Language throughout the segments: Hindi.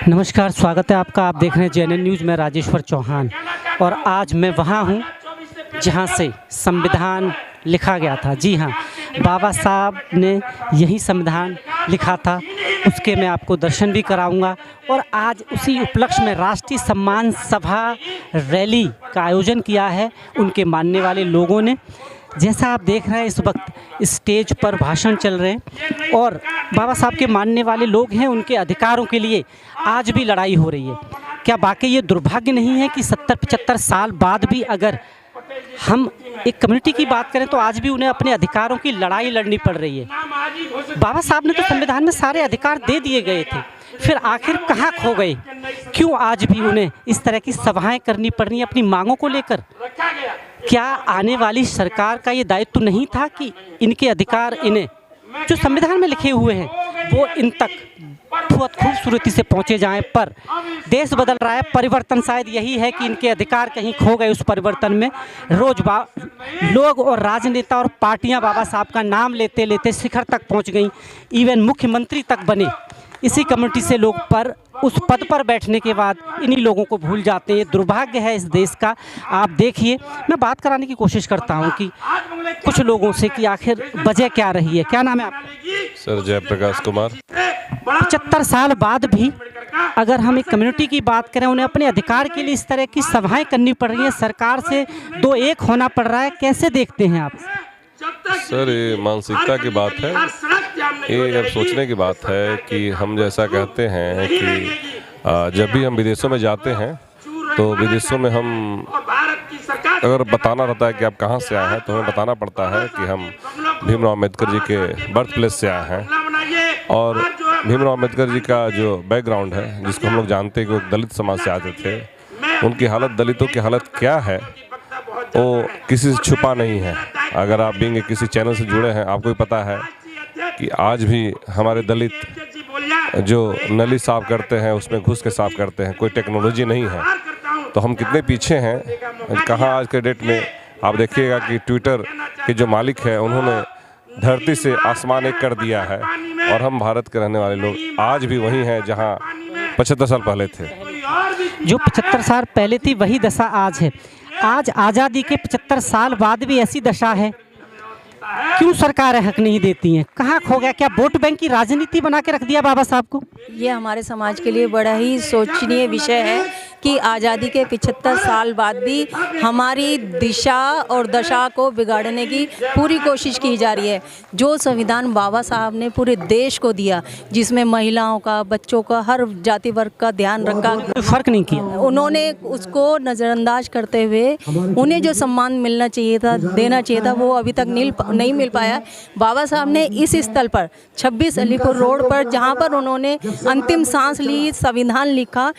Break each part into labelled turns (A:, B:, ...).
A: नमस्कार, स्वागत है आपका। आप देख रहे हैं जेएनएन न्यूज़ में राजेश्वर चौहान। और आज मैं वहाँ हूँ जहाँ से संविधान लिखा गया था। जी हाँ, बाबा साहब ने यही संविधान लिखा था। उसके मैं आपको दर्शन भी कराऊंगा। और आज उसी उपलक्ष्य में राष्ट्रीय सम्मान सभा रैली का आयोजन किया है उनके मानने वाले लोगों ने। जैसा आप देख रहे हैं इस वक्त स्टेज पर भाषण चल रहे हैं और बाबा साहब के मानने वाले लोग हैं, उनके अधिकारों के लिए आज भी लड़ाई हो रही है। क्या वाकई ये दुर्भाग्य नहीं है कि 70-75 साल बाद भी अगर हम एक कम्युनिटी की बात करें तो आज भी उन्हें अपने अधिकारों की लड़ाई लड़नी पड़ रही है। बाबा साहब ने तो संविधान में सारे अधिकार दे दिए गए थे, फिर आखिर कहाँ खो गए? क्यों आज भी उन्हें इस तरह की सभाएं करनी पड़ रही हैं अपनी मांगों को लेकर? क्या आने वाली सरकार का ये दायित्व नहीं था कि इनके अधिकार इन्हें जो संविधान में लिखे हुए हैं वो इन तक बहुत खूबसूरती से पहुँचे जाएं? पर देश बदल रहा है, परिवर्तन शायद यही है कि इनके अधिकार कहीं खो गए। उस परिवर्तन में रोज लोग और राजनेता और पार्टियां बाबा साहब का नाम लेते लेते शिखर तक पहुंच गईं, इवन मुख्यमंत्री तक बने इसी कम्युनिटी से लोग। पर उस पद पर बैठने के बाद इन्हीं लोगों को भूल जाते हैं। दुर्भाग्य है इस देश का। आप देखिए, मैं बात कराने की कोशिश करता हूं कि कुछ लोगों से कि आखिर वजह क्या रही है। क्या नाम है आपका?
B: सर जयप्रकाश कुमार।
A: 75 साल बाद भी अगर हम एक कम्युनिटी की बात करें, उन्हें अपने अधिकार के लिए इस तरह की सभाएं करनी पड़ रही हैं, सरकार से दो एक होना पड़ रहा है, कैसे देखते हैं आप?
B: सर ये मानसिकता की बात है। ये अब सोचने की बात है कि हम जैसा कहते हैं कि जब भी हम विदेशों में जाते हैं तो विदेशों में हम अगर बताना रहता है कि आप कहाँ से आए हैं तो हमें बताना पड़ता है कि हम भीमराव अम्बेडकर जी के बर्थ प्लेस से आए हैं। और भीमराव अम्बेडकर जी का जो बैकग्राउंड है, जिसको हम लोग जानते हैं कि वो दलित समाज से आते थे, उनकी हालत, दलितों की हालत क्या है वो किसी से छुपा नहीं है। अगर आप भी किसी चैनल से जुड़े हैं, आपको भी पता है कि आज भी हमारे दलित जो नली साफ करते हैं उसमें घुस के साफ करते हैं, कोई टेक्नोलॉजी नहीं है। तो हम कितने पीछे हैं। कहाँ आज के डेट में आप देखिएगा कि ट्विटर के जो मालिक हैं उन्होंने धरती से आसमान एक कर दिया है, और हम भारत के रहने वाले लोग आज भी वही हैं जहाँ 75 साल पहले थे।
A: जो 75 साल पहले थी वही दशा आज है। आज आज़ादी के 75 साल बाद भी ऐसी दशा है। क्यों सरकार हक नहीं देती हैं? कहाँ खो गया? क्या वोट बैंक की राजनीति बना के रख दिया बाबा साहब को?
C: ये हमारे समाज के लिए बड़ा ही सोचनीय विषय है कि आज़ादी के 75 साल बाद भी हमारी दिशा और दशा को बिगाड़ने की पूरी कोशिश की जा रही है। जो संविधान बाबा साहब ने पूरे देश को दिया, जिसमें महिलाओं का, बच्चों का, हर जाति वर्ग का ध्यान रखा,
A: फर्क नहीं किया।
C: उन्होंने उसको नज़रअंदाज करते हुए उन्हें जो सम्मान मिलना चाहिए था, देना चाहिए था, वो अभी तक नहीं मिल पाया। बाबा साहब ने इस स्थल पर 26 अलीपुर रोड पर, जहाँ पर उन्होंने अंतिम सांस ली, संविधान लिखा,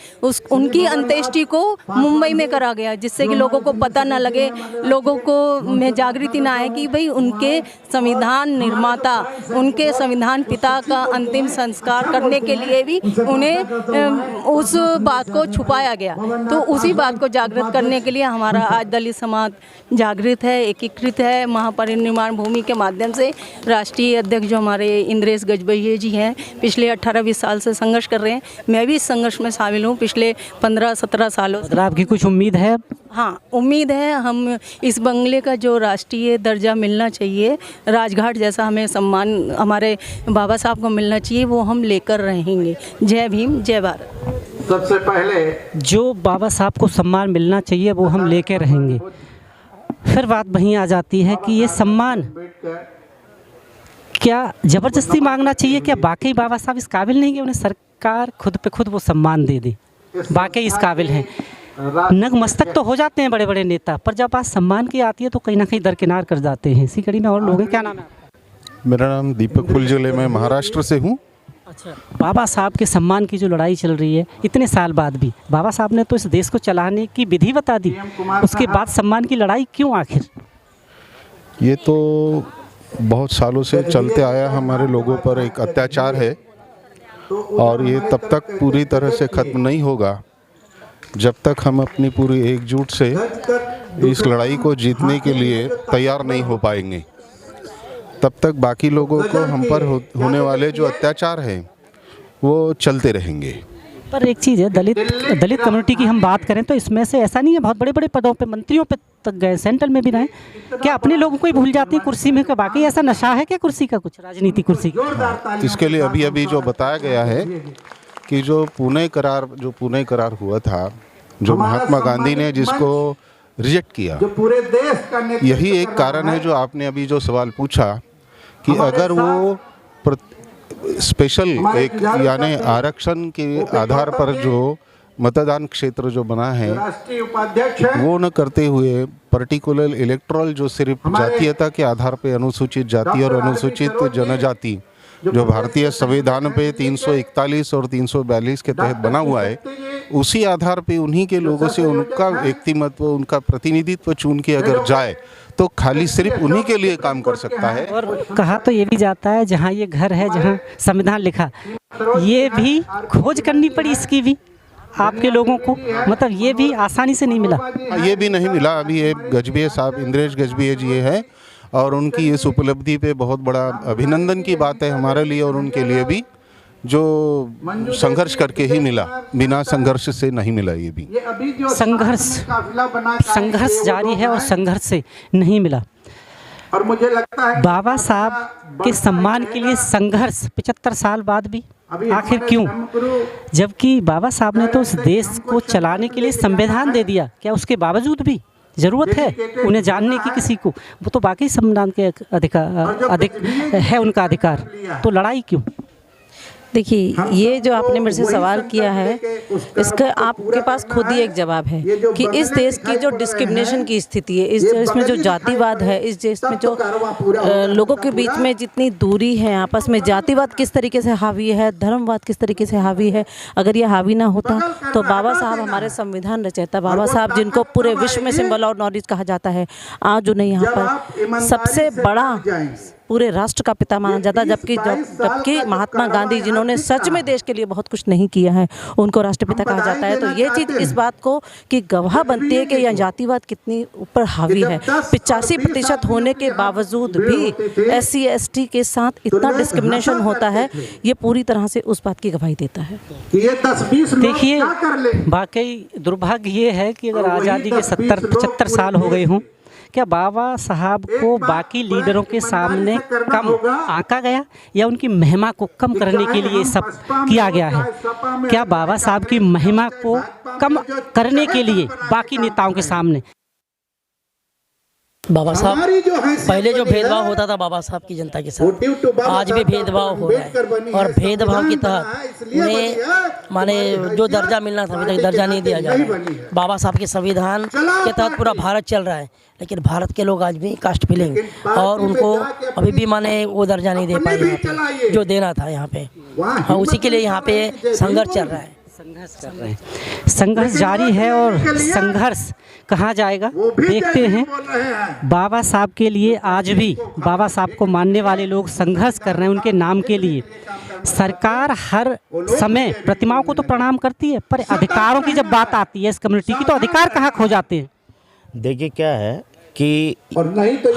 C: उनकी अंत्येष्टि को मुंबई में करा गया, जिससे कि लोगों को पता न लगे, लोगों को में जागृति ना आए कि भाई उनके संविधान निर्माता, उनके संविधान पिता का अंतिम संस्कार करने के लिए भी उन्हें उस बात को छुपाया गया। तो उसी बात को जागृत करने के लिए हमारा आज दलित समाज जागृत है, एकीकृत है। महापरिनिर्वाण भूमि के माध्यम से राष्ट्रीय अध्यक्ष जो हमारे इंद्रेश गजबैये जी हैं, पिछले 18-20 साल से संघर्ष कर रहे हैं। मैं भी इस संघर्ष में शामिल हूँ पिछले 15-17 सालों से।
A: आपकी कुछ उम्मीद है?
C: हाँ, उम्मीद है। हम इस बंगले का जो राष्ट्रीय दर्जा मिलना चाहिए, राजघाट जैसा हमें सम्मान हमारे बाबा साहब को मिलना चाहिए, वो हम लेकर रहेंगे। जय भीम, जय भारत।
D: सबसे पहले
A: जो बाबा साहब को सम्मान मिलना चाहिए वो हम लेके रहेंगे। फिर बात वहीं आ जाती है कि ये सम्मान क्या ज़बरदस्ती मांगना चाहिए? क्या वाकई बाबा साहब इस काबिल नहीं कि उन्हें सरकार खुद पे खुद वो सम्मान दे दे? वाकई इस काबिल हैं। नतमस्तक तो हो जाते हैं बड़े बड़े नेता, पर जब बात सम्मान की आती है तो कहीं ना कहीं दरकिनार कर जाते हैं। इसी कड़ी में और लोग हैं। क्या नाम है आपका?
E: मेरा नाम दीपक फुलझोले, मैं महाराष्ट्र से हूँ।
A: अच्छा, बाबा साहब के सम्मान की जो लड़ाई चल रही है इतने साल बाद भी, बाबा साहब ने तो इस देश को चलाने की विधि बता दी, उसके बाद सम्मान की लड़ाई क्यों आखिर?
E: ये तो बहुत सालों से चलते आया हमारे लोगों पर एक अत्याचार है, और ये तब तक पूरी तरह से ख़त्म नहीं होगा जब तक हम अपनी पूरी एकजुट से इस लड़ाई को जीतने के लिए तैयार नहीं हो पाएंगे। तब तक बाकी लोगों को हम पर होने वाले जो अत्याचार हैं वो चलते रहेंगे।
A: पर एक चीज़ है, दलित कम्युनिटी की हम बात करें तो इसमें से ऐसा नहीं है, बहुत बड़े बड़े पदों पे, मंत्रियों पे तक गए, सेंट्रल में भी रहे, क्या अपने लोगों को ही भूल जाती है कुर्सी में? क्या बाकी ऐसा नशा है क्या कुर्सी का, कुछ राजनीति कुर्सी का?
E: इसके लिए अभी अभी जो बताया गया है कि जो पुणे करार हुआ था, जो महात्मा गांधी ने जिसको रिजेक्ट किया,
D: पूरे देश का
E: यही एक कारण है जो आपने अभी जो सवाल पूछा कि अगर वो स्पेशल एक यानी आरक्षण के आधार पर जो मतदान क्षेत्र जो बना है
D: राष्ट्रीय उपाध्यक्ष है,
E: वो न करते हुए पर्टिकुलर इलेक्टोरल जो सिर्फ जातीयता के आधार पर अनुसूचित जाति और अनुसूचित जनजाति जो भारतीय संविधान पे 341 और 342 के तहत बना हुआ है, उसी आधार पे उन्हीं के लोगों से उनका व्यक्तिमत्व, उनका प्रतिनिधित्व चुन के अगर जाए तो खाली सिर्फ उन्हीं के लिए काम कर सकता है।
A: और कहा तो ये भी जाता है जहाँ ये घर है, जहाँ संविधान लिखा, ये भी खोज करनी पड़ी इसकी भी आपके लोगों को, मतलब ये भी आसानी से नहीं मिला।
E: ये भी नहीं मिला। अभी ये गजभिये साहब, इंद्रेश गजभिये जी है, और उनकी इस उपलब्धि पे बहुत बड़ा अभिनंदन की बात है हमारे लिए और उनके लिए भी, जो संघर्ष करके ही मिला, बिना संघर्ष से नहीं मिला। ये भी
A: संघर्ष जारी है और संघर्ष से नहीं मिला।
D: और मुझे लगता है
A: बाबा साहब के सम्मान के लिए संघर्ष 75 साल बाद भी आखिर क्यों? जबकि बाबा साहब ने तो उस देश को चलाने के लिए संविधान दे दिया, क्या उसके बावजूद भी ज़रूरत है उन्हें जानने की किसी को? वो तो बाकी संविधान के अधिक है उनका अधिकार, तो लड़ाई क्यों?
C: देखिए, ये जो आपने मेरे से सवाल किया है, इसका आपके पास खुद ही एक जवाब है कि इस देश की जो डिस्क्रिमिनेशन की स्थिति है, इस देश में जो जातिवाद है, इस देश में जो लोगों के बीच में जितनी दूरी है आपस में, जातिवाद किस तरीके से हावी है, धर्मवाद किस तरीके से हावी है, अगर ये हावी ना होता तो बाबा साहब हमारे संविधान रचयिता, बाबा साहब जिनको पूरे विश्व में सिंबल ऑफ नॉलेज कहा जाता है, आज उन्हें यहाँ पर सबसे बड़ा पूरे राष्ट्र का पिता माना जाता है, जबकि महात्मा गांधी जिन्होंने सच में देश के लिए बहुत कुछ नहीं किया है, उनको राष्ट्रपिता कहा जाता है। तो ये चीज़ इस बात को कि गवाह बनती है कि यह जातिवाद कितनी ऊपर हावी है। 85% होने के बावजूद भी SC ST के साथ इतना डिस्क्रिमिनेशन होता है, ये पूरी तरह से उस बात की गवाही देता है।
A: देखिए, वाकई दुर्भाग्य ये है कि अगर आज़ादी के 70-75 साल हो गए हों, क्या बाबा साहब को बाकी लीडरों के सामने कम आंका गया या उनकी महिमा को कम करने के लिए सब किया गया है? क्या बाबा साहब की महिमा को कम करने के लिए बाकी नेताओं के सामने?
F: बाबा साहब पहले जो भेदभाव होता था बाबा साहब की जनता के साथ, आज भी भेदभाव हो रहा है, और भेदभाव के तहत उन्हें माने जो दर्जा मिलना था अभी तक दर्जा नहीं दिया जा रहा है। बाबा साहब के संविधान के तहत पूरा भारत चल रहा है, लेकिन भारत के लोग आज भी कास्ट फीलिंग और उनको अभी भी माने वो दर्जा नहीं दे पाए यहाँ पे जो देना था यहाँ पे। हाँ, उसी के लिए यहाँ पे संघर्ष चल रहा है,
A: संघर्ष कर रहे हैं, संघर्ष जारी है और संघर्ष कहाँ जाएगा देखते हैं। बाबा साहब के लिए आज भी बाबा साहब को मानने वाले लोग संघर्ष कर रहे हैं उनके नाम के लिए। सरकार हर समय प्रतिमाओं को तो प्रणाम करती है, पर अधिकारों की जब बात आती है इस कम्युनिटी की, तो अधिकार कहाँ खो जाते हैं?
G: देखिए क्या है कि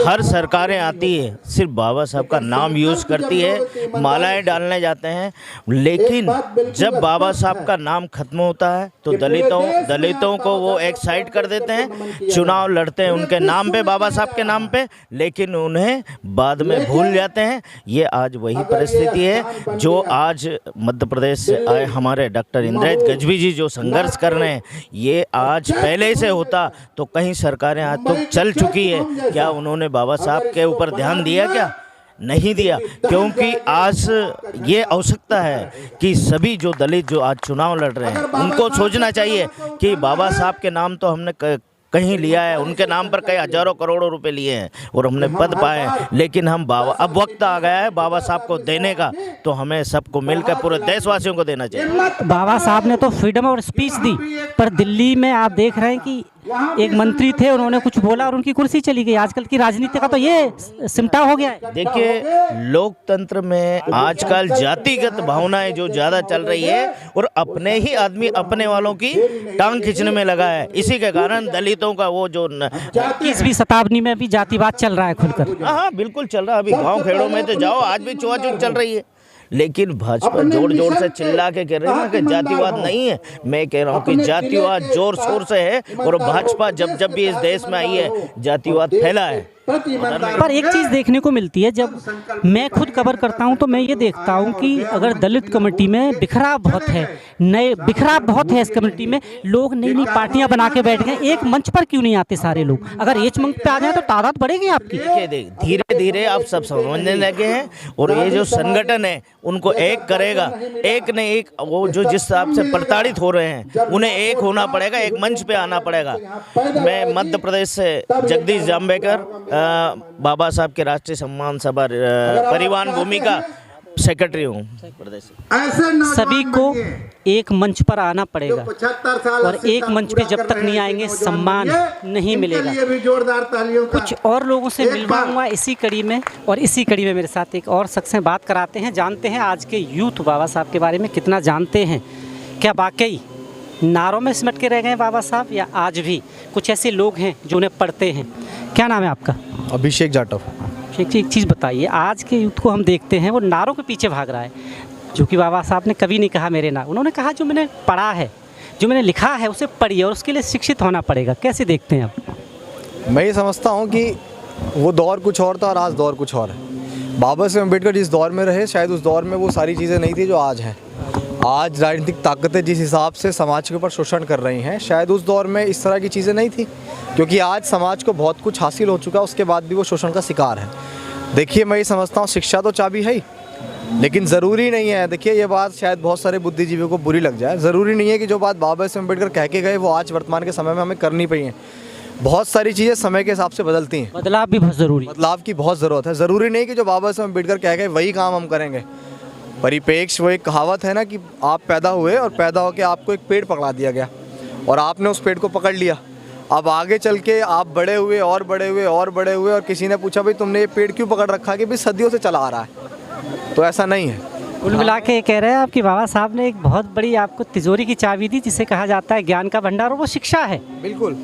G: हर सरकारें आती है, सिर्फ बाबा साहब का नाम यूज़ करती है, मालाएं डालने जाते हैं, लेकिन जब बाबा साहब का नाम खत्म होता है तो दलितों को वो एक साइड कर देते हैं, चुनाव लड़ते हैं उनके नाम पे, बाबा साहब के नाम पे, लेकिन उन्हें बाद में भूल जाते हैं। ये आज वही परिस्थिति है जो आज मध्य प्रदेश से आए हमारे डॉक्टर इंद्रेश गजभिये जी जो संघर्ष कर रहे हैं, ये आज पहले से होता तो कहीं सरकारें आज तो चल चुकी है। क्या उन्होंने बाबा साहब के ऊपर ध्यान दिया? क्या नहीं दिया, क्योंकि आज ये आवश्यकता है कि सभी जो दलित जो आज चुनाव लड़ रहे हैं उनको सोचना चाहिए कि बाबा साहब के नाम तो हमने कहीं लिया है, उनके नाम पर कई हजारों करोड़ों रुपए लिए हैं और हमने पद पाए, लेकिन हम अब वक्त आ गया है बाबा साहब को देने का, तो हमें सबको मिलकर पूरे देशवासियों को देना चाहिए।
A: बाबा साहब ने तो फ्रीडम ऑफ स्पीच दी, पर दिल्ली में आप देख रहे हैं कि एक मंत्री थे, उन्होंने कुछ बोला और उनकी कुर्सी चली गई। आजकल की राजनीति का तो ये सिमटा हो गया है।
G: देखिए, लोकतंत्र में आजकल जातिगत भावनाएं जो ज़्यादा चल रही है और अपने ही आदमी अपने वालों की टांग खींचने में लगा है, इसी के कारण दलितों का वो जो
A: 21वीं शताब्दी में भी जातिवाद चल रहा है खुलकर।
G: हाँ, बिल्कुल चल रहा है। अभी गाँव खेड़ों में तो जाओ, आज भी छुआछूत चल रही है, लेकिन भाजपा जोर जोर से चिल्ला के कह रही है कि जातिवाद नहीं है। मैं कह रहा हूँ कि जातिवाद जोर शोर से है, और भाजपा जब भी इस देश में आई है जातिवाद फैला है।
A: पर एक चीज़ देखने को मिलती है, जब मैं खुद कवर करता हूं तो मैं ये देखता हूं कि अगर दलित कमेटी में बिखराव बहुत है, बिखराव बहुत है इस कमेटी में, लोग नई नई पार्टियां बना के बैठ गए, एक मंच पर क्यों नहीं आते सारे लोग? अगर एक मंच पे आ जाए तो तादाद बढ़ेगी आपकी।
G: धीरे धीरे आप सब समझने लगे हैं, और ये जो संगठन है उनको एक करेगा, एक ने एक, वो जो जिस हिसाब से प्रताड़ित हो रहे हैं उन्हें एक होना पड़ेगा, एक मंच पे आना पड़ेगा। मैं मध्य प्रदेश से जगदीश जाम्बेकर, बाबा साहब के राष्ट्रीय सम्मान सभा परिवहन भूमि का सेक्रेटरी हूँ प्रदेश।
A: सभी को एक मंच पर आना पड़ेगा, और एक मंच पे जब तक नहीं आएंगे सम्मान नहीं मिलेगा। कुछ और लोगों से मिलवाऊंगा इसी कड़ी में, और इसी कड़ी में मेरे साथ एक और शख्स हैं, बात कराते हैं, जानते हैं आज के यूथ बाबा साहब के बारे में कितना जानते हैं। क्या वाकई नारों में सिमट के रह गए बाबा साहब, या आज भी कुछ ऐसे लोग हैं जो उन्हें पढ़ते हैं? क्या नाम है आपका?
H: अभिषेक जाटव।
A: एक चीज़ बताइए, आज के यूथ को हम देखते हैं वो नारों के पीछे भाग रहा है, जो कि बाबा साहब ने कभी नहीं कहा मेरे नाम, उन्होंने कहा जो मैंने पढ़ा है, जो मैंने लिखा है उसे पढ़िए, और उसके लिए शिक्षित होना पड़ेगा। कैसे देखते हैं आप?
H: मैं ये समझता हूँ कि वो दौर कुछ और था और आज दौर कुछ और है। बाबा साहब अम्बेडकर जिस दौर में रहे, शायद उस दौर में वो सारी चीज़ें नहीं थी जो आज हैं। आज राजनीतिक ताकतें जिस हिसाब से समाज के ऊपर शोषण कर रही हैं, शायद उस दौर में इस तरह की चीज़ें नहीं थी, क्योंकि आज समाज को बहुत कुछ हासिल हो चुका, उसके बाद भी वो शोषण का शिकार है। देखिए, मैं ये समझता हूँ शिक्षा तो चाबी है ही, लेकिन ज़रूरी नहीं है, देखिए ये बात शायद बहुत सारे बुद्धिजीवियों को बुरी लग जाए, ज़रूरी नहीं है कि जो बात बाबा साहब अम्बेडकर कह के गए वो आज वर्तमान के समय में हमें करनी पड़ी है। बहुत सारी चीज़ें समय के हिसाब से बदलती हैं,
A: बदलाव भी बहुत ज़रूरी,
H: बदलाव की बहुत ज़रूरत है। ज़रूरी नहीं कि जो बाबा साहब अम्बेडकर कह गए वही काम हम करेंगे। परिपेक्ष, वो एक कहावत है ना कि आप पैदा हुए और पैदा होकर आपको एक पेड़ पकड़ा दिया गया और आपने उस पेड़ को पकड़ लिया। अब आगे चल के आप बड़े हुए और बड़े हुए और बड़े हुए, और किसी ने पूछा भाई तुमने ये पेड़ क्यों पकड़ रखा, कि भाई सदियों से चला आ रहा है। तो ऐसा नहीं है।
A: कुल मिला के कह रहे हैं आप कि बाबा साहब ने एक बहुत बड़ी आपको तिजोरी की चाबी दी, जिसे कहा जाता है ज्ञान का भंडार, और वो शिक्षा है।
H: बिल्कुल,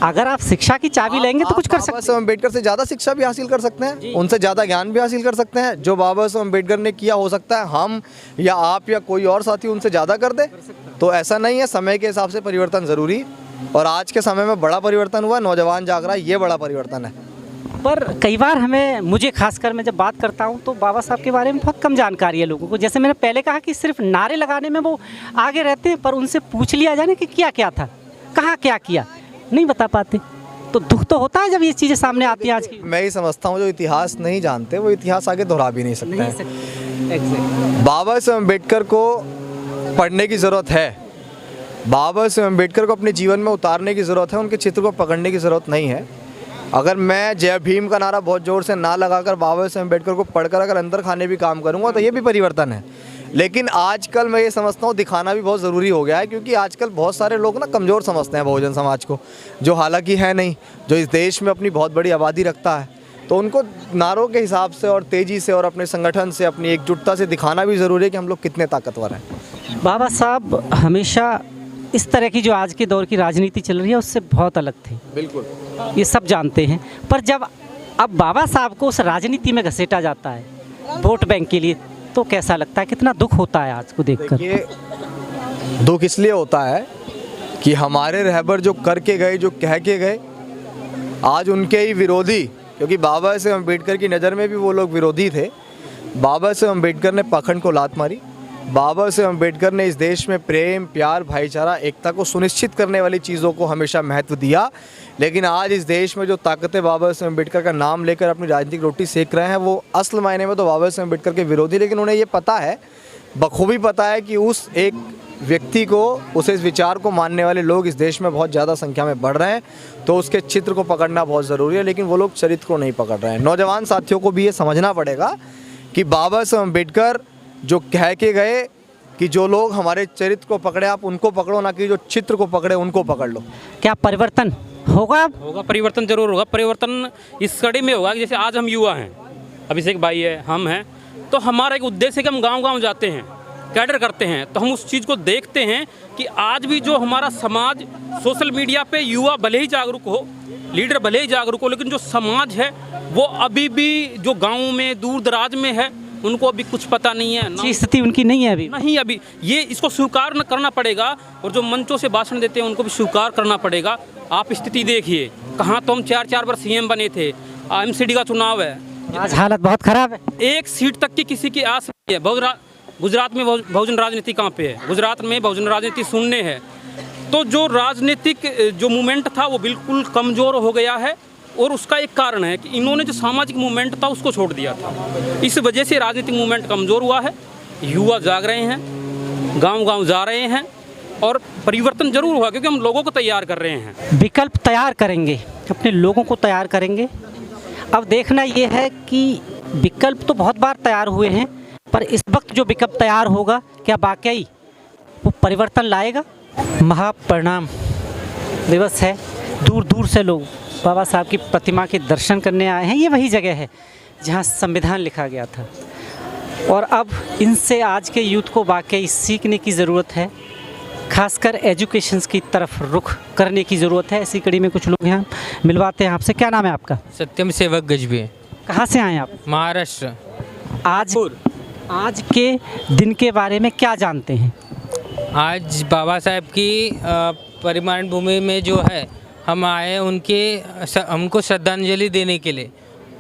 A: अगर आप शिक्षा की चाबी लेंगे तो कुछ कर सकते हैं।
H: बाबा साहब अम्बेडकर से ज़्यादा शिक्षा भी हासिल कर सकते हैं, उनसे ज़्यादा ज्ञान भी हासिल कर सकते हैं। जो बाबा साहब अम्बेडकर ने किया, हो सकता है हम या आप या कोई और साथी उनसे ज़्यादा कर दे। तो ऐसा नहीं है, समय के हिसाब से परिवर्तन ज़रूरी, और आज के समय में बड़ा परिवर्तन हुआ, नौजवान जाग रहा है, ये बड़ा परिवर्तन है।
A: पर कई बार मुझे खासकर मैं जब बात करता हूँ तो बाबा साहब के बारे में बहुत कम जानकारी है लोगों को। जैसे मैंने पहले कहा कि सिर्फ नारे लगाने में वो आगे रहते हैं, पर उनसे पूछ लिया जाए कि क्या क्या था, कहाँ क्या किया, नहीं बता पाते। तो दुख तो होता है जब ये चीज़ें सामने आती हैं आज की।
H: मैं ही समझता हूँ जो इतिहास नहीं जानते वो इतिहास आगे दोहरा भी नहीं सकते हैं। बाबा साहब अम्बेडकर को पढ़ने की ज़रूरत है, बाबा साहब अम्बेडकर को अपने जीवन में उतारने की ज़रूरत है, उनके चित्र को पकड़ने की ज़रूरत नहीं है। अगर मैं जय भीम का नारा बहुत ज़ोर से ना लगाकर बाबा साहब अम्बेडकर को पढ़कर अगर अंदर खाने भी काम करूँगा तो ये भी परिवर्तन है। लेकिन आजकल मैं ये समझता हूँ दिखाना भी बहुत ज़रूरी हो गया है, क्योंकि आजकल बहुत सारे लोग ना कमज़ोर समझते हैं बहुजन समाज को, जो हालांकि है नहीं, जो इस देश में अपनी बहुत बड़ी आबादी रखता है। तो उनको नारों के हिसाब से और तेज़ी से और अपने संगठन से, अपनी एकजुटता से दिखाना भी ज़रूरी है कि हम लोग कितने ताकतवर हैं।
A: बाबा साहब हमेशा इस तरह की जो आज के दौर की राजनीति चल रही है उससे बहुत अलग थे।
H: बिल्कुल, ये
A: सब जानते हैं। पर जब अब बाबा साहब को उस राजनीति में घसीटा जाता है वोट बैंक के लिए, तो कैसा लगता है, कितना दुख होता है आज को देखकर?
H: ये दुख इसलिए होता है कि हमारे रहबर जो करके गए, जो कह के गए, आज उनके ही विरोधी, क्योंकि बाबा साहब अम्बेडकर की नज़र में भी वो लोग विरोधी थे। बाबा साहब अम्बेडकर ने पाखंड को लात मारी। बाबा साहब अम्बेडकर ने इस देश में प्रेम, प्यार, भाईचारा, एकता को सुनिश्चित करने वाली चीज़ों को हमेशा महत्व दिया। लेकिन आज इस देश में जो ताकतें बाबा साहब अम्बेडकर का नाम लेकर अपनी राजनीतिक रोटी सेक रहे हैं, वो असल मायने में तो बाबा साहब अम्बेडकर के विरोधी, लेकिन उन्हें ये पता है, बखूबी पता है कि उस एक व्यक्ति को, उस इस विचार को मानने वाले लोग इस देश में बहुत ज़्यादा संख्या में बढ़ रहे हैं। तो उसके चित्र को पकड़ना बहुत ज़रूरी है, लेकिन वो लोग चरित्र को नहीं पकड़ रहे हैं। नौजवान साथियों को भी ये समझना पड़ेगा कि बाबा साहब अम्बेडकर जो कह के गए कि जो लोग हमारे चरित्र को पकड़े आप उनको पकड़ो, ना कि जो चित्र को पकड़े उनको पकड़ लो।
A: क्या परिवर्तन होगा?
I: होगा, परिवर्तन जरूर होगा। परिवर्तन इस कड़ी में होगा कि जैसे आज हम युवा हैं, अभिषेक भाई है, हम हैं, तो हमारा एक उद्देश्य है कि हम गांव-गांव जाते हैं, कैडर करते हैं, तो हम उस चीज़ को देखते हैं कि आज भी जो हमारा समाज सोशल मीडिया पे युवा भले ही जागरूक हो, लीडर भले ही जागरूक हो, लेकिन जो समाज है वो अभी भी जो गाँव में दूर दराज में है उनको अभी कुछ पता नहीं है ना,
A: अच्छी स्थिति उनकी नहीं है अभी।
I: नहीं अभी ये इसको स्वीकार न करना पड़ेगा, और जो मंचों से भाषण देते हैं उनको भी स्वीकार करना पड़ेगा। आप स्थिति देखिए, कहाँ तो हम 4-4 बार सीएम बने थे, एमसीडी का चुनाव है,
A: आज हालत बहुत खराब है।
I: एक सीट तक की किसी की आस नहीं है। गुजरात में बहुजन राजनीति कहाँ पे है? गुजरात में बहुजन राजनीति शून्य है। तो जो राजनीतिक जो मूवमेंट था वो बिल्कुल कमज़ोर हो गया है, और उसका एक कारण है कि इन्होंने जो सामाजिक मूवमेंट था उसको छोड़ दिया था। इस वजह से राजनीतिक मूवमेंट कमज़ोर हुआ है। युवा जाग रहे हैं, गांव-गांव जा रहे हैं, और परिवर्तन जरूर हुआ क्योंकि हम लोगों को तैयार कर रहे हैं।
A: विकल्प तैयार करेंगे, अपने लोगों को तैयार करेंगे। अब देखना ये है कि विकल्प तो बहुत बार तैयार हुए हैं, पर इस वक्त जो विकल्प तैयार होगा क्या वाकई वो परिवर्तन लाएगा? महापरिनिर्वाण दिवस है, दूर दूर से लोग बाबा साहब की प्रतिमा के दर्शन करने आए हैं। ये वही जगह है जहाँ संविधान लिखा गया था, और अब इनसे आज के यूथ को वाकई सीखने की ज़रूरत है, खासकर एजुकेशंस की तरफ रुख करने की ज़रूरत है। इसी कड़ी में कुछ लोग यहाँ मिलवाते हैं आपसे। क्या नाम है आपका?
J: सत्यम सेवक गजबे।
A: कहाँ से आए आप?
J: महाराष्ट्र।
A: आज के दिन के बारे में क्या जानते हैं?
J: आज बाबा साहब की परिनिर्वाण भूमि में जो है हम आए हमको श्रद्धांजलि देने के लिए,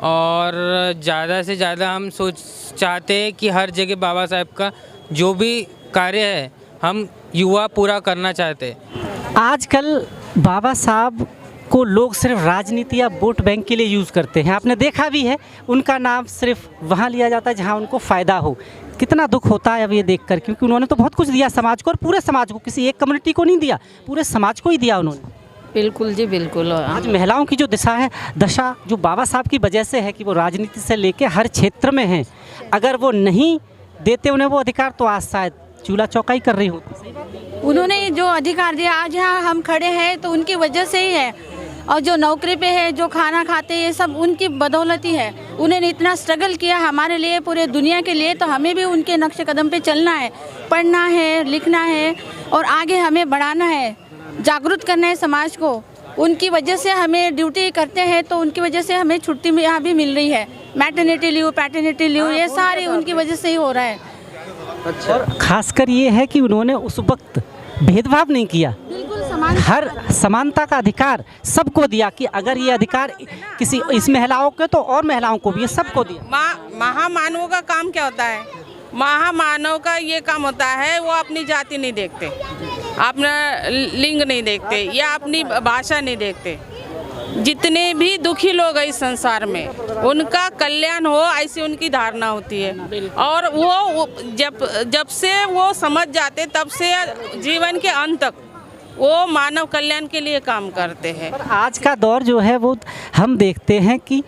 J: और ज़्यादा से ज़्यादा हम चाहते हैं कि हर जगह बाबा साहब का जो भी कार्य है हम युवा पूरा करना चाहते हैं।
A: आजकल बाबा साहब को लोग सिर्फ राजनीति या वोट बैंक के लिए यूज़ करते हैं। आपने देखा भी है, उनका नाम सिर्फ वहाँ लिया जाता है जहाँ उनको फ़ायदा हो। कितना दुख होता है अब ये देखकर, क्योंकि उन्होंने तो बहुत कुछ दिया समाज को, और पूरे समाज को, किसी एक कम्युनिटी को नहीं दिया, पूरे समाज को ही दिया उन्होंने।
C: बिल्कुल जी बिल्कुल।
A: आज महिलाओं की जो दशा जो बाबा साहब की वजह से है कि वो राजनीति से लेके हर क्षेत्र में हैं। अगर वो नहीं देते उन्हें वो अधिकार, तो आज शायद चूल्हा चौका ही कर रही होती।
K: उन्होंने जो अधिकार दिया, आज यहाँ हम खड़े हैं तो उनकी वजह से ही है, और जो नौकरी पे है, जो खाना खाते हैं, ये सब उनकी बदौलत ही है। उन्होंने इतना स्ट्रगल किया हमारे लिए, पूरे दुनिया के लिए, तो हमें भी उनके नक्शे कदम पे चलना है, पढ़ना है, लिखना है, और आगे हमें बढ़ाना है, जागरूक करना है समाज को। उनकी वजह से हमें ड्यूटी करते हैं तो उनकी वजह से हमें छुट्टी यहाँ भी मिल रही है, मैटरनिटी लीव, पैटर्निटी लीव, ये सारी उनकी वजह से ही हो रहा है।
A: अच्छा, और खासकर ये है कि उन्होंने उस वक्त भेदभाव नहीं किया, हर समानता का अधिकार सबको दिया, कि अगर ये अधिकार किसी इस महिलाओं के तो और महिलाओं को भी, ये सबको दिया।
L: महामानव का काम क्या होता है? महामानव का ये काम होता है, वो अपनी जाति नहीं देखते, अपना लिंग नहीं देखते, या अपनी भाषा नहीं देखते। जितने भी दुखी लोग हैं इस संसार में, उनका कल्याण हो, ऐसी उनकी धारणा होती है। और वो जब से वो समझ जाते, तब से जीवन के अंत तक वो मानव कल्याण के लिए काम करते हैं।
A: आज का दौर जो है वो हम देखते हैं कि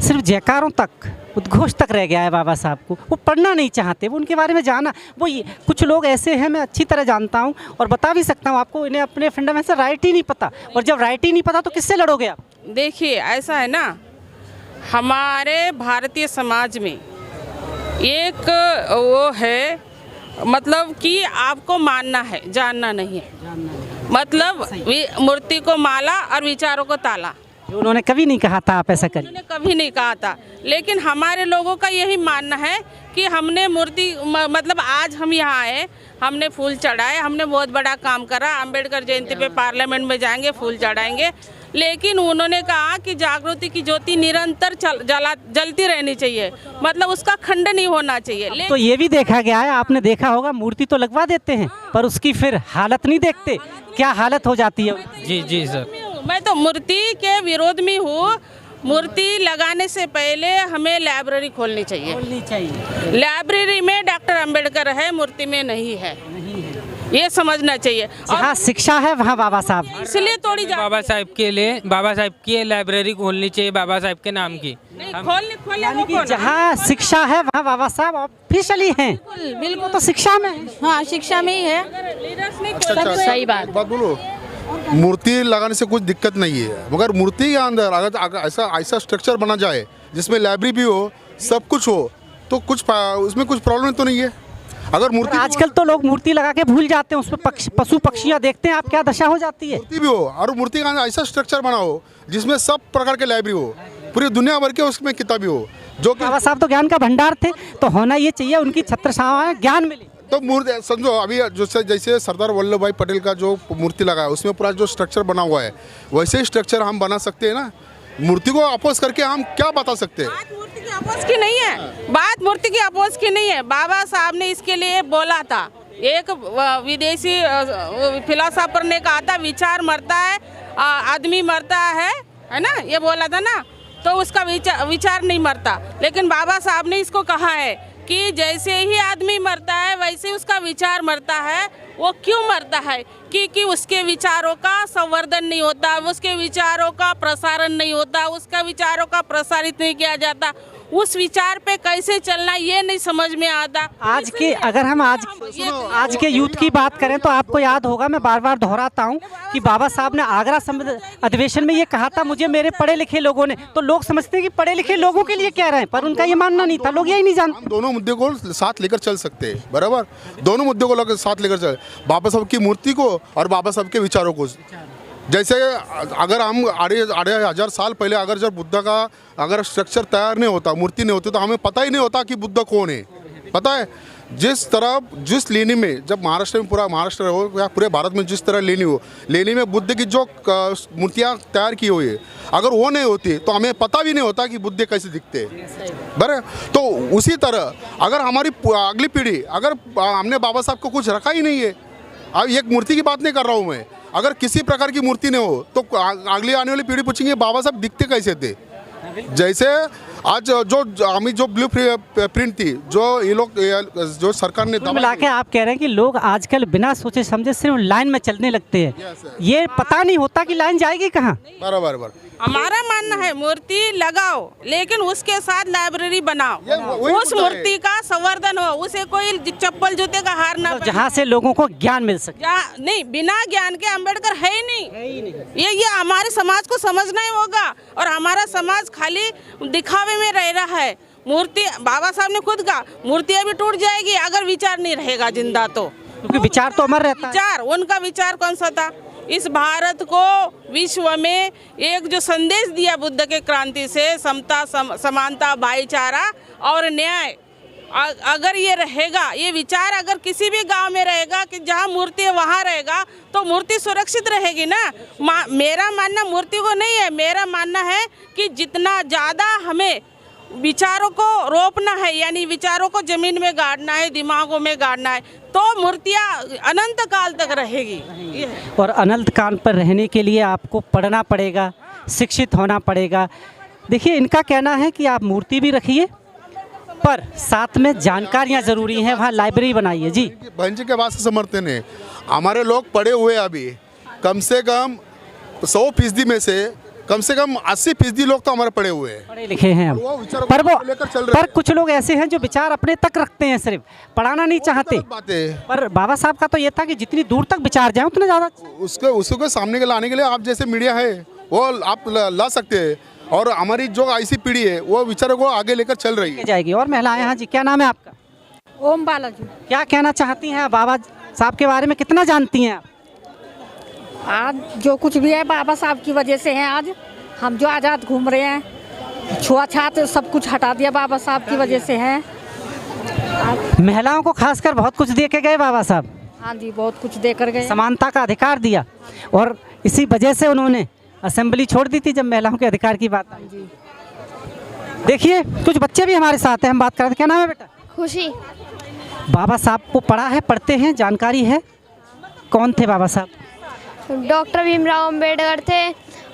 A: सिर्फ जयकारों तक, उद्घोष तक रह गया है बाबा साहब को। वो पढ़ना नहीं चाहते, वो उनके बारे में जाना, वो कुछ लोग ऐसे हैं, मैं अच्छी तरह जानता हूँ और बता भी सकता हूँ आपको, इन्हें अपने फंडामेंटल से राइट ही नहीं पता, और जब राइट ही नहीं पता तो किससे लड़ोगे आप?
L: देखिए ऐसा है ना, हमारे भारतीय समाज में एक वो है, मतलब कि आपको मानना है, जानना नहीं है। मतलब मूर्ति को माला और विचारों को ताला,
A: उन्होंने कभी नहीं कहा था आप ऐसा करिए,
L: उन्होंने कभी नहीं कहा था। लेकिन हमारे लोगों का यही मानना है कि हमने मूर्ति, मतलब आज हम यहाँ आए, हमने फूल चढ़ाए, हमने बहुत बड़ा काम करा, अंबेडकर जयंती पे पार्लियामेंट में जाएंगे, फूल चढ़ाएंगे। लेकिन उन्होंने कहा कि जागृति की ज्योति निरंतर जलती रहनी चाहिए, मतलब उसका खंडन नहीं होना चाहिए।
A: तो ये भी देखा गया है, आपने देखा होगा, मूर्ति तो लगवा देते हैं पर उसकी फिर हालत नहीं देखते, क्या हालत हो जाती है।
J: जी सर,
L: मैं तो मूर्ति के विरोध में हूँ। मूर्ति लगाने से पहले हमें लाइब्रेरी खोलनी चाहिए। लाइब्रेरी में डॉक्टर अंबेडकर है, मूर्ति में नहीं है, ये समझना चाहिए।
A: जहाँ शिक्षा है वहाँ बाबा साहब,
L: इसलिए थोड़ी
J: बाबा साहब के लिए, बाबा साहब की लाइब्रेरी खोलनी चाहिए, बाबा साहब के नाम की।
L: खोलने
A: जहाँ शिक्षा है वहाँ बाबा साहब ऑफिशियली हैं।
K: बिल्कुल,
A: तो शिक्षा में,
K: हाँ शिक्षा में ही है।
E: सही बात बोलो, मूर्ति लगाने से कुछ दिक्कत नहीं है, मगर मूर्ति के अंदर अगर ऐसा स्ट्रक्चर बना जाए जिसमें लाइब्रेरी भी हो, सब कुछ हो, तो कुछ उसमें कुछ प्रॉब्लम तो नहीं है। अगर मूर्ति,
A: आजकल तो लोग मूर्ति लगा के भूल जाते हैं, उसमें पशु पक्षियाँ देखते हैं, आप क्या दशा हो जाती है।
E: मूर्ति भी हो और मूर्ति का ऐसा स्ट्रक्चर बना हो जिसमें सब प्रकार के लाइब्रेरी हो, पूरी दुनिया भर के उसमें किताबें हो,
M: जो कि
A: बाबा साहब तो ज्ञान का भंडार थे, तो होना ये चाहिए उनकी छत्रछाया ज्ञान मिले।
M: तो मूर्ति समझो अभी जैसे सरदार वल्लभ भाई पटेल का जो मूर्ति लगा है उसमें पूरा जो स्ट्रक्चर बना हुआ है वैसे ही स्ट्रक्चर हम बना सकते हैं ना। मूर्ति को अपोज करके हम क्या बता सकते हैं?
L: बात मूर्ति की अपोज की नहीं है, बात मूर्ति की अपोज की नहीं है। बाबा साहब ने इसके लिए बोला था, एक विदेशी फिलोसोफर ने कहा था विचार मरता है आदमी मरता है ना, ये बोला था ना। तो उसका विचार नहीं मरता, लेकिन बाबा साहब ने इसको कहा है कि जैसे ही आदमी मरता है वैसे ही उसका विचार मरता है। वो क्यों मरता है? क्योंकि उसके विचारों का संवर्धन नहीं होता, उसके विचारों का प्रसारण नहीं होता, उसका विचारों का प्रसारित नहीं किया जाता। उस विचार पे कैसे चलना ये नहीं समझ में आता।
A: आज के अगर हम आज के यूथ की बात करें तो आपको याद होगा, मैं बार बार दोहराता हूँ कि बाबा साहब ने आगरा अधिवेशन में ये कहा था, मुझे मेरे पढ़े लिखे लोगों ने, तो लोग समझते हैं कि पढ़े लिखे लोगों के लिए कह रहे हैं, पर उनका ये मानना नहीं था, लोग यही नहीं जानते।
M: हम दोनों मुद्दे को साथ लेकर चल सकते हैं, बराबर, दोनों मुद्दों को साथ लेकर चल, बाबा साहब की मूर्ति को और बाबा साहब के विचारों को। जैसे अगर हम आधे हज़ार साल पहले अगर जब बुद्ध का अगर स्ट्रक्चर तैयार नहीं होता, मूर्ति नहीं होती, तो हमें पता ही नहीं होता कि बुद्ध कौन है। पता है जिस लेनी में, जब महाराष्ट्र में, पूरा महाराष्ट्र हो या पूरे भारत में जिस तरह लेनी में बुद्ध की जो मूर्तियाँ तैयार की हुई है, अगर वो नहीं होती तो हमें पता भी नहीं होता कि बुद्ध कैसे दिखते हैं। बराबर, तो उसी तरह अगर हमारी अगली पीढ़ी, अगर हमने बाबा साहब को कुछ रखा ही नहीं है, अब एक मूर्ति की बात नहीं कर रहा हूँ मैं, अगर किसी प्रकार की मूर्ति नहीं हो तो अगली आने वाली पीढ़ी पूछेंगे बाबा साहब दिखते कैसे थे। जैसे आज जो ब्लू प्रिंट थी, जो ये लोग जो सरकार ने
A: मिला के आप कह रहे हैं कि लोग आजकल बिना सोचे समझे सिर्फ लाइन में चलने लगते हैं, ये पता नहीं होता कि लाइन जाएगी कहाँ।
M: बराबर,
L: हमारा मानना है मूर्ति लगाओ, लेकिन उसके साथ लाइब्रेरी बनाओ, उस मूर्ति का संवर्धन हो, उसे कोई चप्पल जूते का हार ना,
A: जहाँ से लोगों को ज्ञान मिल सके।
L: नहीं, बिना ज्ञान के अंबेडकर है ही नहीं। ये हमारे समाज को समझना ही होगा, और हमारा समाज खाली दिखावे में रह रहा है। मूर्ति, बाबा साहब ने खुद कहा मूर्ति अभी टूट जाएगी अगर विचार नहीं रहेगा जिंदा, तो
A: क्योंकि विचार तो अमर रहता है।
L: विचार, उनका विचार कौन सा था? इस भारत को विश्व में एक जो संदेश दिया बुद्ध के क्रांति से, समता, समानता, भाईचारा और न्याय, अगर ये रहेगा, ये विचार अगर किसी भी गांव में रहेगा कि जहां मूर्ति है वहां रहेगा, तो मूर्ति सुरक्षित रहेगी ना। मेरा मानना मूर्ति को नहीं है, मेरा मानना है कि जितना ज़्यादा हमें विचारों को रोपना है, यानी विचारों को जमीन में गाड़ना है, दिमागों में गाड़ना है, तो मूर्तियाँ अनंत काल तक रहेगी।
A: और अनंत काल पर रहने के लिए आपको पढ़ना पड़ेगा, शिक्षित होना पड़ेगा। देखिए, इनका कहना है कि आप मूर्ति भी रखिए, पर साथ में जानकारियाँ ज़रूरी हैं, वहाँ लाइब्रेरी बनाइए। जी,
M: बहन जी के बात से समर्थन है। हमारे लोग पढ़े हुए, अभी कम से कम 100% में से कम 80% लोग तो हमारे पढ़े हुए हैं,
A: पढ़े लिखे हैं, पर कुछ लोग ऐसे हैं जो विचार अपने तक रखते हैं, सिर्फ पढ़ाना नहीं चाहते। पर बाबा साहब का तो ये था कि जितनी दूर तक विचार जाए उतना ज़्यादा।
M: उसको सामने के लाने के लिए आप जैसे मीडिया है वो आप ला सकते हैं, और हमारी जो ऐसी पीढ़ी है वो विचारों को आगे लेकर चल रही है,
A: जाएगी। और महिलाएं, हाँ जी, क्या नाम है आपका?
K: ओम बालाजी।
A: क्या कहना चाहती हैं बाबा साहब के बारे में, कितना जानती हैं आप?
K: आज जो कुछ भी है बाबा साहब की वजह से है। आज हम जो आज़ाद घूम रहे हैं, छुआछूत सब कुछ हटा दिया बाबा साहब की वजह से है।
A: महिलाओं को खासकर बहुत कुछ दे के गए बाबा साहब।
K: हाँ जी, बहुत कुछ दे कर गए,
A: समानता का अधिकार दिया, और इसी वजह से उन्होंने असेंबली छोड़ दी थी जब महिलाओं के अधिकार की बात आई। देखिए, कुछ बच्चे भी हमारे साथ हैं, हम बात कर रहे थे। क्या नाम है बेटा?
N: खुशी।
A: बाबा साहब को पढ़ा है, पढ़ते हैं, जानकारी है। कौन थे बाबा साहब?
N: डॉक्टर भीमराव अम्बेडकर थे,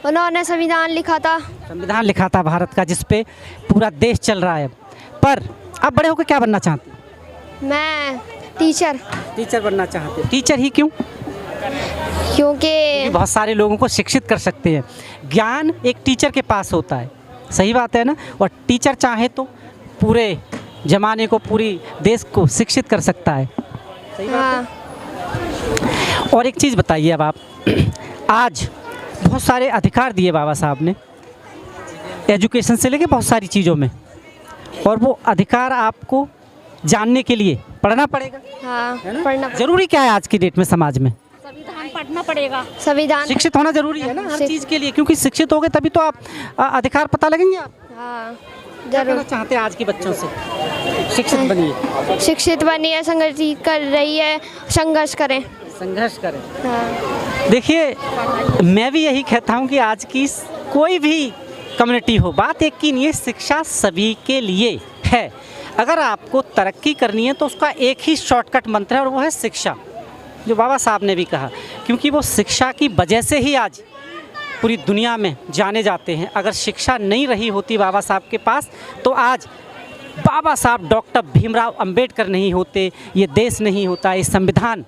N: उन्होंने संविधान लिखा था।
A: संविधान लिखा था भारत का, जिस पे पूरा देश चल रहा है। पर अब बड़े होकर क्या बनना चाहते?
N: मैं टीचर
A: बनना चाहते। टीचर ही क्यों?
N: क्योंकि
A: बहुत सारे लोगों को शिक्षित कर सकते हैं। ज्ञान एक टीचर के पास होता है, सही बात है ना? और टीचर चाहे तो पूरे जमाने को, पूरी देश को शिक्षित कर सकता है, सही बात है? और एक चीज़ बताइए, अब आप, आज बहुत सारे अधिकार दिए बाबा साहब ने, एजुकेशन से लेके बहुत सारी चीज़ों में, और वो अधिकार आपको जानने के लिए पढ़ना पड़ेगा।
N: हाँ, पढ़ना
A: जरूरी क्या है आज की डेट में समाज में?
K: संविधान पढ़ना पड़ेगा।
N: संविधान,
A: शिक्षित होना जरूरी है ना हर चीज़ के लिए, क्योंकि शिक्षित होगे तभी तो आप अधिकार पता लगेंगे आप।
N: हाँ,
A: क्या कहना चाहते हैं आज के बच्चों से? शिक्षित बनिए,
N: शिक्षित बनिए, संघर्ष कर रही है, संघर्ष करें,
A: संघर्ष करें।
N: हाँ।
A: देखिए, मैं भी यही कहता हूँ कि आज की कोई भी कम्युनिटी हो, बात एक की नहीं है, शिक्षा सभी के लिए है। अगर आपको तरक्की करनी है तो उसका एक ही शॉर्टकट मंत्र है और वो है शिक्षा, जो बाबा साहब ने भी कहा, क्योंकि वो शिक्षा की वजह से ही आज पूरी दुनिया में जाने जाते हैं। अगर शिक्षा नहीं रही होती बाबा साहब के पास तो आज बाबा साहब डॉक्टर भीमराव अंबेडकर नहीं होते, ये देश नहीं होता, ये संविधान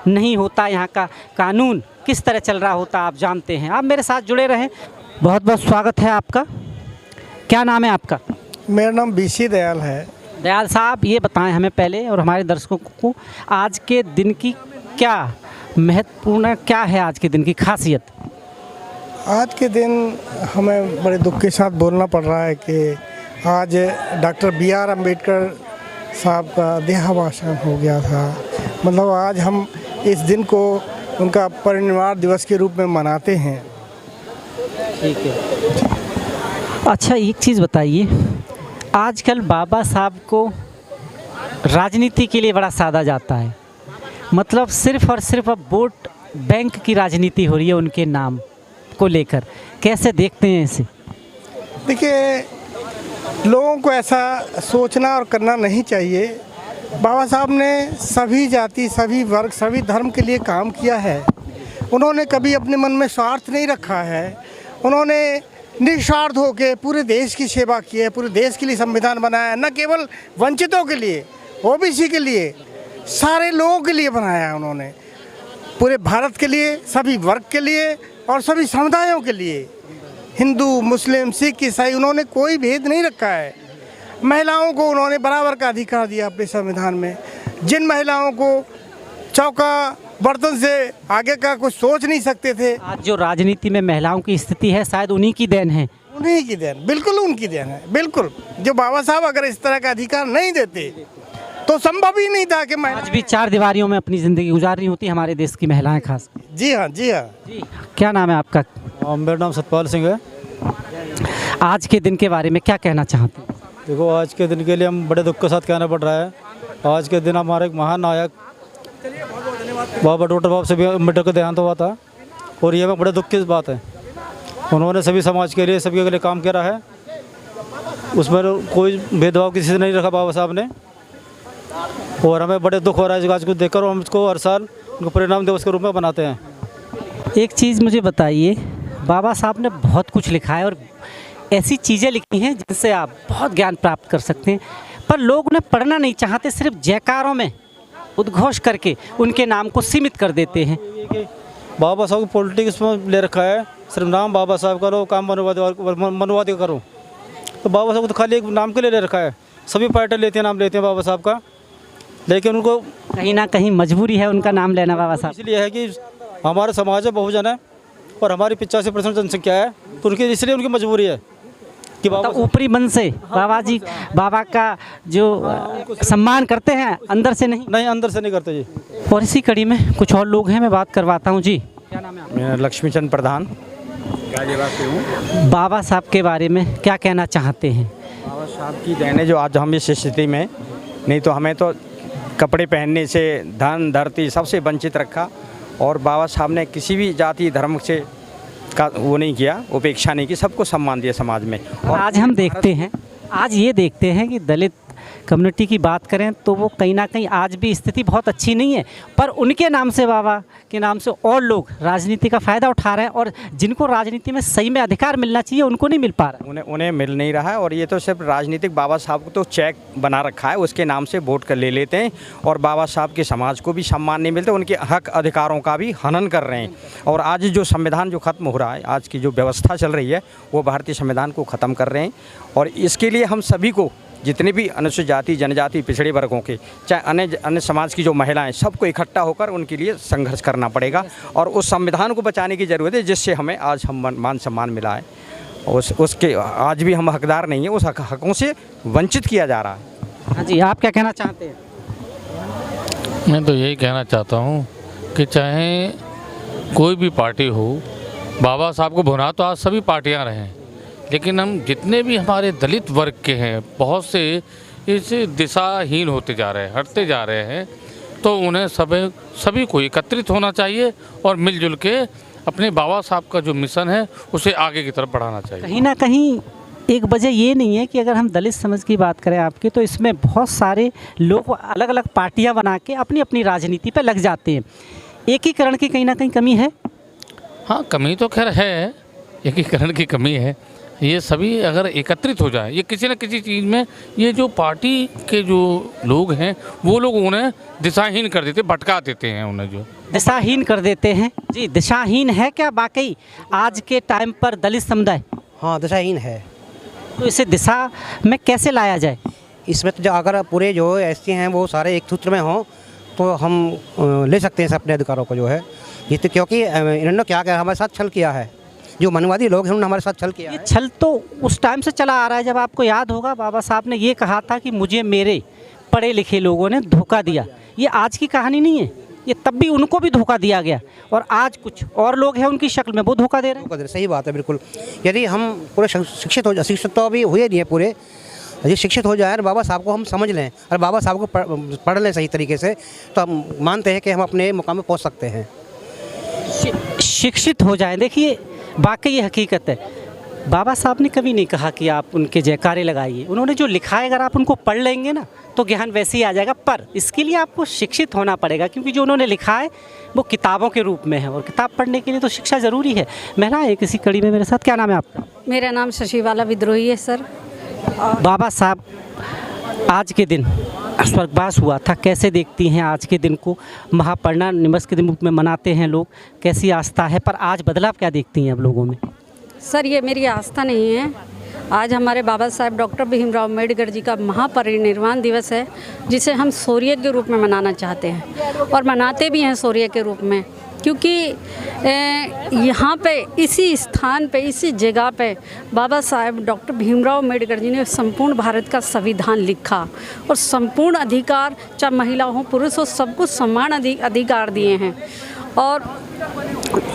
A: नहीं होता, यहाँ का कानून किस तरह चल रहा होता आप जानते हैं। आप मेरे साथ जुड़े रहें। बहुत बहुत स्वागत है आपका। क्या नाम है आपका?
O: मेरा नाम बीसी दयाल है।
A: दयाल साहब, ये बताएं हमें पहले और हमारे दर्शकों को आज के दिन की क्या महत्वपूर्ण, क्या है आज के दिन की खासियत?
O: आज के दिन हमें बड़े दुख के साथ बोलना पड़ रहा है कि आज डॉक्टर BR अम्बेडकर साहब का देहावसान हो गया था। मतलब आज हम इस दिन को उनका परिनिर्वाण दिवस के रूप में मनाते हैं।
A: ठीक है। अच्छा, एक चीज़ बताइए, आजकल बाबा साहब को राजनीति के लिए बड़ा साधा जाता है, मतलब सिर्फ और सिर्फ अब वोट बैंक की राजनीति हो रही है उनके नाम को लेकर, कैसे देखते हैं इसे?
O: देखिए, लोगों को ऐसा सोचना और करना नहीं चाहिए। बाबा साहब ने सभी जाति, सभी वर्ग, सभी धर्म के लिए काम किया है। उन्होंने कभी अपने मन में स्वार्थ नहीं रखा है। उन्होंने निस्वार्थ होकर पूरे देश की सेवा की है, पूरे देश के लिए संविधान बनाया है, न केवल वंचितों के लिए, OBC के लिए, सारे लोगों के लिए बनाया है उन्होंने, पूरे भारत के लिए, सभी वर्ग के लिए और सभी समुदायों के लिए, हिंदू, मुस्लिम, सिख, ईसाई, उन्होंने कोई भेद नहीं रखा है। महिलाओं को उन्होंने बराबर का अधिकार दिया अपने संविधान में। जिन महिलाओं को चौका बर्तन से आगे का कुछ सोच नहीं सकते थे,
A: आज जो राजनीति में महिलाओं की स्थिति है शायद उन्हीं की देन है।
O: उन्हीं की देन, बिल्कुल उनकी देन है, बिल्कुल। जो बाबा साहब अगर इस तरह का अधिकार नहीं देते तो संभव ही नहीं था कि
A: आज भी 4 दीवारियों में अपनी ज़िंदगी गुजार रही होती हमारे देश की महिलाएं खास।
O: जी हाँ, जी हाँ
A: जी। क्या नाम है आपका?
P: मेरा नाम सतपाल सिंह है।
A: आज के दिन के बारे में क्या कहना चाहते हैं?
P: देखो, आज के दिन के लिए हम बड़े दुख के साथ कहना पड़ रहा है। आज के दिन हमारे एक महान नायक बाबा डॉक्टर बाबा साहब अम्बेडकर का देहांत हुआ था और ये हमें बड़े दुख की बात है। उन्होंने सभी समाज के लिए, सभी के लिए काम किया है। उसमें कोई भेदभाव किसी से नहीं रखा बाबा साहब ने, और हमें बड़े दुख हो रहा है आज को देखकर। हम इसको हर साल उनको परिणाम दिवस के रूप में बनाते हैं।
A: एक चीज़ मुझे बताइए, बाबा साहब ने बहुत कुछ लिखा है और ऐसी चीज़ें लिखी हैं जिनसे आप बहुत ज्ञान प्राप्त कर सकते हैं, पर लोग उन्हें पढ़ना नहीं चाहते, सिर्फ जयकारों में उद्घोष करके उनके नाम को सीमित कर देते हैं।
P: बाबा साहब को पॉलिटिक्स में ले रखा है, सिर्फ नाम बाबा साहब करो, काम मनवादी करो। तो बाबा साहब को तो खाली एक नाम के लिए ले रखा है। सभी पार्टी लेते हैं, नाम लेते हैं बाबा साहब का, लेकिन उनको
A: कहीं ना कहीं मजबूरी है उनका नाम लेना बाबा साहब।
P: इसलिए है कि हमारे समाज में बहुजन है और हमारी 85% जनसंख्या है, तो उनकी इसलिए उनकी मजबूरी है कि बाबा
A: ऊपरी मन से बाबा जी, बाबा का जो सम्मान करते हैं, अंदर से नहीं।
P: अंदर से नहीं करते जी।
A: और इसी कड़ी में कुछ और लोग हैं, मैं बात करवाता हूँ जी। क्या नाम है?
Q: मैं लक्ष्मीचंद प्रधान, गाजियाबाद हूँ।
A: बाबा साहब के बारे में क्या कहना चाहते हैं?
Q: बाबा साहब की देन है जो आज हम इस स्थिति में, नहीं तो हमें तो कपड़े पहनने से, धन धरती सबसे वंचित रखा, और बाबा साहब ने किसी भी जाति धर्म से का वो नहीं किया, उपेक्षा नहीं की, सबको सम्मान दिया समाज में।
A: और आज हम देखते हैं, आज ये देखते हैं कि दलित कम्युनिटी की बात करें तो वो कहीं ना कहीं आज भी स्थिति बहुत अच्छी नहीं है, पर उनके नाम से, बाबा के नाम से और लोग राजनीति का फ़ायदा उठा रहे हैं, और जिनको राजनीति में सही में अधिकार मिलना चाहिए उनको नहीं मिल पा रहा।
Q: उन्हें मिल नहीं रहा है, और ये तो सिर्फ राजनीतिक बाबा साहब को तो चेक बना रखा है, उसके नाम से वोट कर ले लेते हैं, और बाबा साहब के समाज को भी सम्मान नहीं मिलता, उनके हक अधिकारों का भी हनन कर रहे हैं। और आज जो संविधान जो ख़त्म हो रहा है, आज की जो व्यवस्था चल रही है, वो भारतीय संविधान को ख़त्म कर रहे हैं। और इसके लिए हम सभी को, जितने भी अनुसूचित जाति, जनजाति, पिछड़े वर्गों के, चाहे अन्य समाज की जो महिलाएं, सबको इकट्ठा होकर उनके लिए संघर्ष करना पड़ेगा, और उस संविधान को बचाने की ज़रूरत है जिससे हमें आज हम मान सम्मान मिला है। उसके आज भी हम हकदार नहीं हैं, उस हकों से वंचित किया जा रहा है।
A: हाँ जी, आप क्या कहना चाहते हैं?
R: मैं तो यही कहना चाहता हूँ कि चाहे कोई भी पार्टी हो, बाबा साहब को भुना तो आज सभी पार्टियाँ रहें, लेकिन हम जितने भी हमारे दलित वर्ग के हैं, बहुत से इस दिशाहीन होते जा रहे हैं, हटते जा रहे हैं। तो उन्हें सभी को एकत्रित होना चाहिए और मिलजुल के अपने बाबा साहब का जो मिशन है उसे आगे की तरफ बढ़ाना चाहिए।
A: कहीं ना कहीं एक वजह ये नहीं है कि अगर हम दलित समाज की बात करें आपके, तो इसमें बहुत सारे लोग अलग अलग पार्टियां बना के अपनी अपनी राजनीति पे लग जाते हैं। एकीकरण की कहीं ना कहीं कमी है।
R: हाँ, कमी तो खैर है, एकीकरण की कमी है। ये सभी अगर एकत्रित हो जाए, ये किसी न किसी चीज़ में, ये जो पार्टी के जो लोग हैं वो लोग उन्हें दिशाहीन कर देते, भटका देते हैं उन्हें, जो
A: दिशाहीन कर देते हैं। जी, दिशाहीन है क्या वाकई आज के टाइम पर दलित समुदाय?
S: हाँ, दिशाहीन है।
A: तो इसे दिशा में कैसे लाया जाए?
S: इसमें तो जो अगर पूरे जो एससी हैं वो सारे एक सूत्र में हों तो हम ले सकते हैं अपने अधिकारों को, जो है ये तो, क्योंकि इन्होंने क्या किया, हमारे साथ छल किया है। जो मनवादी लोग हैं उन्होंने हमारे साथ छल किया है।
A: छल तो उस टाइम से चला आ रहा है जब आपको याद होगा बाबा साहब ने ये कहा था कि मुझे मेरे पढ़े लिखे लोगों ने धोखा दिया। ये आज की कहानी नहीं है, ये तब भी उनको भी धोखा दिया गया और आज कुछ और लोग हैं उनकी शक्ल में वो धोखा दे रहे हैं।
S: सही बात है, बिल्कुल। यदि हम पूरे शिक्षित हो, शिक्षित तो अभी हुए नहीं है पूरे, यदि शिक्षित हो जाए और बाबा साहब को हम समझ लें और बाबा साहब को पढ़ लें सही तरीके से, तो हम मानते हैं कि हम अपने मुकाम में पहुँच सकते हैं।
A: शिक्षित हो जाएं। देखिए, वाकई ये हकीकत है। बाबा साहब ने कभी नहीं कहा कि आप उनके जयकारे लगाइए। उन्होंने जो लिखा है अगर आप उनको पढ़ लेंगे ना तो ज्ञान वैसे ही आ जाएगा, पर इसके लिए आपको शिक्षित होना पड़ेगा, क्योंकि जो उन्होंने लिखा है वो किताबों के रूप में है और किताब पढ़ने के लिए तो शिक्षा ज़रूरी है। महिला है किसी कड़ी में मेरे साथ, क्या नाम है आपका?
T: मेरा नाम शशिबाला विद्रोही है सर।
A: बाबा साहब आज के दिन स्वर्गवास हुआ था, कैसे देखती हैं आज के दिन को? महापरिनिर्वाण दिवस के रूप में मनाते हैं लोग, कैसी आस्था है, पर आज बदलाव क्या देखती हैं अब लोगों में?
T: सर, ये मेरी आस्था नहीं है। आज हमारे बाबा साहब डॉक्टर भीमराव अम्बेडकर जी का महापरिनिर्वाण दिवस है, जिसे हम शौर्य के रूप में मनाना चाहते हैं और मनाते भी हैं शौर्य के रूप में, क्योंकि यहाँ पे इसी स्थान पे, इसी जगह पे बाबा साहब डॉक्टर भीमराव अम्बेडकर जी ने संपूर्ण भारत का संविधान लिखा और संपूर्ण अधिकार, चाहे महिला हो पुरुष हो, सबको समान अधिकार दिए हैं। और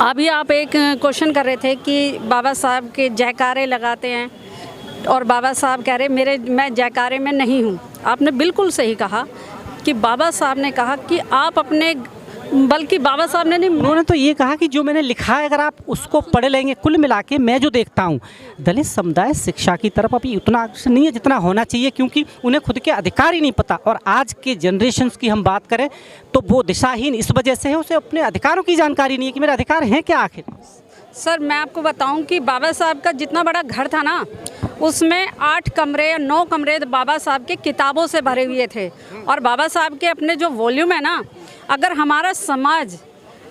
T: अभी आप एक क्वेश्चन कर रहे थे कि बाबा साहब के जयकारे लगाते हैं और बाबा साहब कह रहे मैं जयकारे में नहीं हूँ। आपने बिल्कुल सही कहा कि बाबा साहब ने कहा कि आप अपने, बल्कि बाबा साहब ने नहीं,
A: उन्होंने तो ये कहा कि जो मैंने लिखा है अगर आप उसको पढ़ लेंगे। कुल मिला के मैं जो देखता हूँ, दलित समुदाय शिक्षा की तरफ अभी उतना अग्रसर नहीं है जितना होना चाहिए, क्योंकि उन्हें खुद के अधिकार ही नहीं पता। और आज के जनरेशन्स की हम बात करें तो वो दिशाहीन इस वजह से है, उसे अपने अधिकारों की जानकारी नहीं है कि मेरे अधिकार हैं क्या आखिर।
T: सर, मैं आपको बताऊं कि बाबा साहब का जितना बड़ा घर था ना, उसमें 8 कमरे या 9 कमरे बाबा साहब के किताबों से भरे हुए थे। और बाबा साहब के अपने जो वॉल्यूम है ना, अगर हमारा समाज,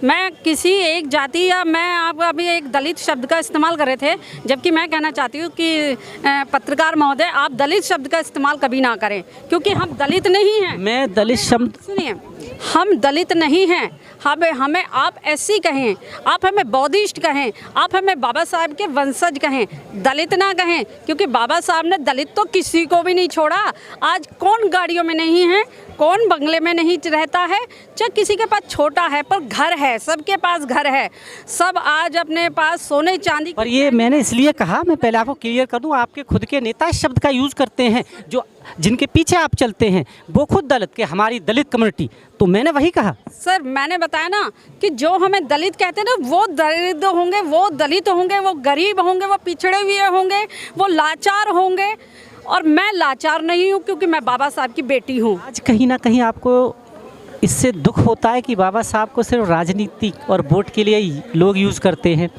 T: मैं किसी एक जाति या मैं आप अभी एक दलित शब्द का इस्तेमाल कर रहे थे, जबकि मैं कहना चाहती हूँ कि पत्रकार महोदय, आप दलित शब्द का इस्तेमाल कभी ना करें, क्योंकि हम दलित नहीं हैं।
A: मैं दलित शब्द,
T: सुनिए, हम दलित नहीं हैं। हमें आप एससी कहें, आप हमें बौद्धिस्ट कहें, आप हमें बाबा साहब के वंशज कहें, दलित ना कहें, क्योंकि बाबा साहब ने दलित तो किसी को भी नहीं छोड़ा। आज कौन गाड़ियों में नहीं है, कौन बंगले में नहीं रहता है, चाहे किसी के पास छोटा है पर घर है, सबके पास घर है, सब आज अपने पास सोने चांदी।
A: पर ये मैंने इसलिए कहा, मैं पहले आपको क्लियर कर दूं, आपके खुद के नेता इस शब्द का यूज़ करते हैं, जो जिनके पीछे आप चलते हैं वो खुद दलित के, हमारी दलित कम्युनिटी, तो मैंने वही कहा।
T: सर, मैंने बताया ना कि जो हमें दलित कहते हैं ना, वो दरिद्र होंगे, वो दलित होंगे, वो गरीब होंगे, वो पिछड़े हुए होंगे, वो लाचार होंगे, और मैं लाचार नहीं हूँ क्योंकि मैं बाबा साहब की बेटी हूँ।
A: आज कहीं ना कहीं आपको इससे दुख होता है कि बाबा साहब को सिर्फ राजनीतिक और वोट के लिए लोग यूज़ करते हैं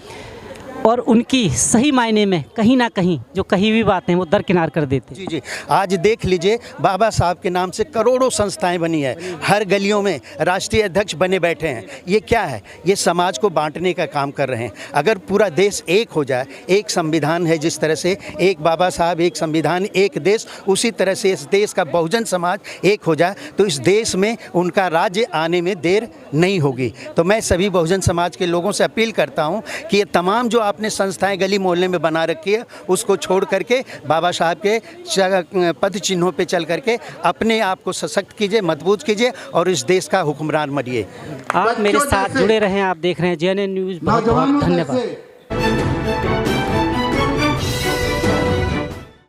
A: और उनकी सही मायने में कहीं ना कहीं जो कही हुई बातें वो दरकिनार कर देते हैं।
U: जी, आज देख लीजिए, बाबा साहब के नाम से करोड़ों संस्थाएं बनी है, हर गलियों में राष्ट्रीय अध्यक्ष बने बैठे हैं। ये क्या है? ये समाज को बांटने का काम कर रहे हैं। अगर पूरा देश एक हो जाए, एक संविधान है, जिस तरह से एक बाबा साहब, एक संविधान, एक देश, उसी तरह से इस देश का बहुजन समाज एक हो जाए तो इस देश में उनका राज्य आने में देर नहीं होगी। तो मैं सभी बहुजन समाज के लोगों से अपील करता हूँ कि ये तमाम जो आपने संस्थाएं गली मोहल्ले में बना रखी है, उसको छोड़ करके बाबा साहब के पद चिन्हों पे चल करके अपने आप को सशक्त कीजिए, मजबूत कीजिए और इस देश का हुक्मरान बनिए।
A: आप मेरे साथ जुड़े रहें, आप देख रहे हैं JNN न्यूज़। बहुत बहुत धन्यवाद।